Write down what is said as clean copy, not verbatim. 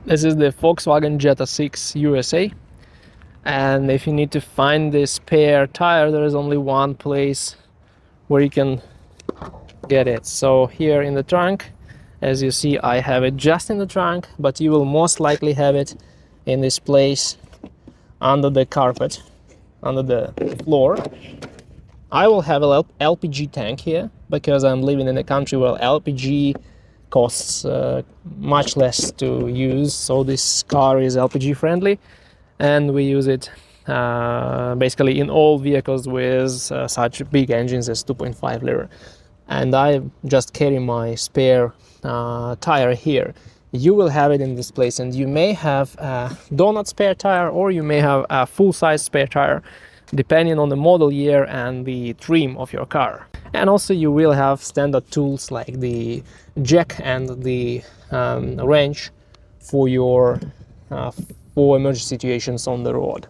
This is the Volkswagen Jetta 6 USA, and if you need to find this spare tire, there is only one place where you can get it. So here in the trunk, as you see, I have it just in the trunk, but you will most likely have it in this place under the carpet, under the floor. I will have a LPG tank here because I'm living in a country where LPG costs much less to use, so this car is LPG friendly, and we use it basically in all vehicles with such big engines as 2.5 liter. And I just carry my spare tire here. You will have it in this place, and you may have a donut spare tire, or you may have a full-size spare tire, depending on the model year and the trim of your car. And also you will have standard tools like the jack and the wrench for your for emergency situations on the road.